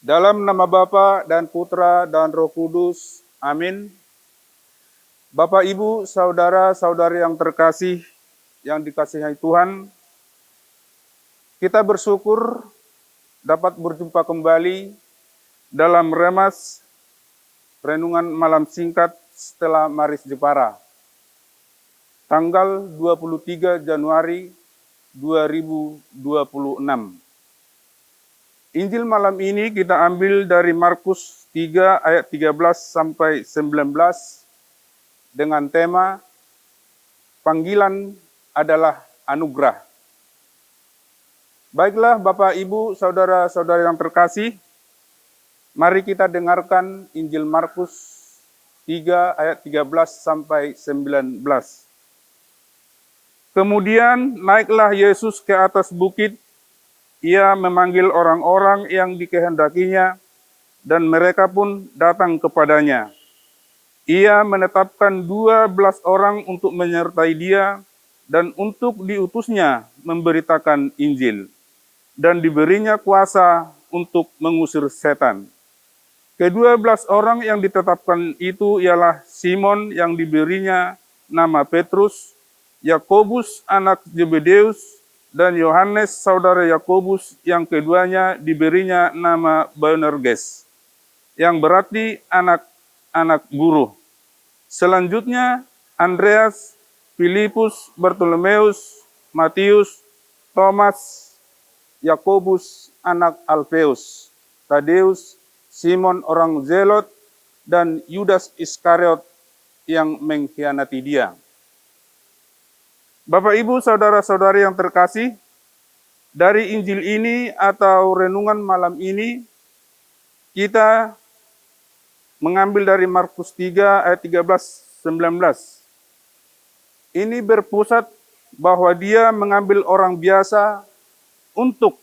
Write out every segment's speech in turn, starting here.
Dalam nama Bapa dan Putra dan Roh Kudus. Amin. Bapak, Ibu, saudara-saudari yang terkasih, yang dikasihi Tuhan, kita bersyukur dapat berjumpa kembali dalam Remas Renungan Malam Singkat setelah Maris Jepara, tanggal 23 Januari 2026. Injil malam ini kita ambil dari Markus 3 ayat 13 sampai 19 dengan tema panggilan adalah anugerah. Baiklah Bapak, Ibu, saudara-saudari yang terkasih, mari kita dengarkan Injil Markus 3 ayat 13 sampai 19. Kemudian naiklah Yesus ke atas bukit. Ia memanggil orang-orang yang dikehendakinya, dan mereka pun datang kepadanya. Ia menetapkan 12 orang untuk menyertai dia, dan untuk diutusnya memberitakan Injil, dan diberinya kuasa untuk mengusir setan. Ke-12 orang yang ditetapkan itu ialah Simon yang diberinya nama Petrus, Yakobus anak Zebedeus, dan Yohanes saudara Yakobus yang keduanya diberinya nama Boanerges, yang berarti anak-anak buruh. Selanjutnya Andreas, Filipus, Bartolomeus, Matius, Thomas, Yakobus anak Alfeus, Tadeus, Simon orang Zelot, dan Yudas Iskariot yang mengkhianati dia. Bapak, Ibu, saudara-saudari yang terkasih, dari Injil ini atau renungan malam ini, kita mengambil dari Markus 3 ayat 13-19. Ini berpusat bahwa dia mengambil orang biasa untuk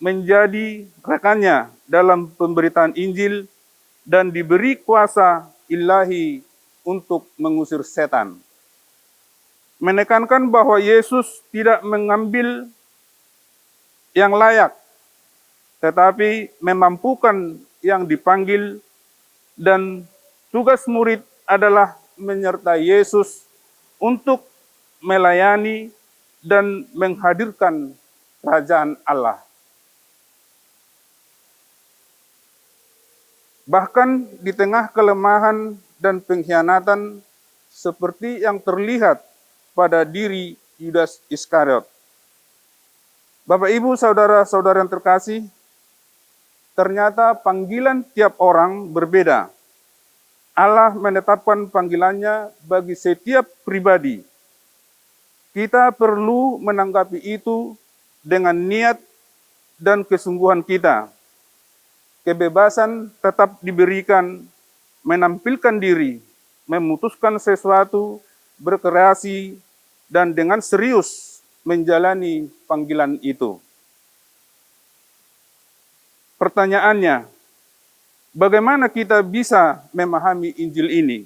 menjadi rekannya dalam pemberitaan Injil dan diberi kuasa ilahi untuk mengusir setan. Menekankan bahwa Yesus tidak mengambil yang layak, tetapi memampukan yang dipanggil, dan tugas murid adalah menyertai Yesus untuk melayani dan menghadirkan kerajaan Allah. Bahkan di tengah kelemahan dan pengkhianatan seperti yang terlihat pada diri Yudas Iskariot. Bapak, Ibu, saudara-saudara yang terkasih, ternyata panggilan tiap orang berbeda. Allah menetapkan panggilannya bagi setiap pribadi. Kita perlu menanggapi itu dengan niat dan kesungguhan kita. Kebebasan tetap diberikan, menampilkan diri, memutuskan sesuatu, berkreasi, dan dengan serius menjalani panggilan itu. Pertanyaannya, bagaimana kita bisa memahami Injil ini?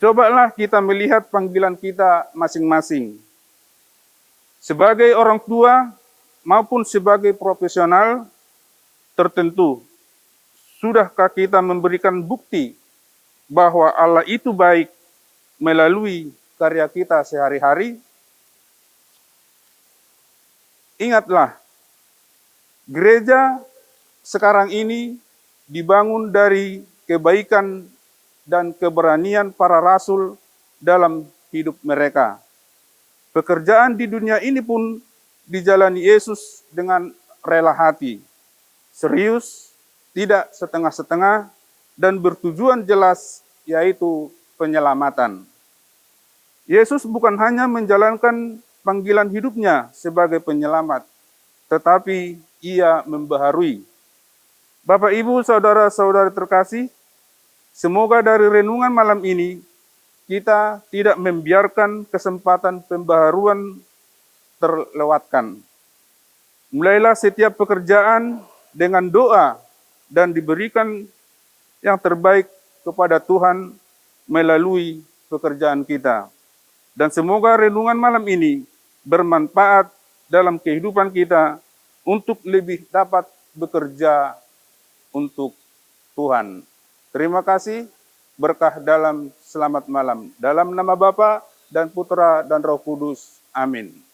Cobalah kita melihat panggilan kita masing-masing. Sebagai orang tua maupun sebagai profesional tertentu, sudahkah kita memberikan bukti bahwa Allah itu baik melalui karya kita sehari-hari? Ingatlah, gereja sekarang ini dibangun dari kebaikan dan keberanian para rasul dalam hidup mereka. Pekerjaan di dunia ini pun dijalani Yesus dengan rela hati, serius, tidak setengah-setengah, dan bertujuan jelas, yaitu penyelamatan. Yesus bukan hanya menjalankan panggilan hidupnya sebagai penyelamat, tetapi ia membaharui. Bapak, Ibu, saudara-saudari terkasih, semoga dari renungan malam ini kita tidak membiarkan kesempatan pembaharuan terlewatkan. Mulailah setiap pekerjaan dengan doa dan diberikan yang terbaik kepada Tuhan melalui pekerjaan kita. Dan semoga renungan malam ini bermanfaat dalam kehidupan kita untuk lebih dapat bekerja untuk Tuhan. Terima kasih, berkah dalam selamat malam. Dalam nama Bapa dan Putra dan Roh Kudus. Amin.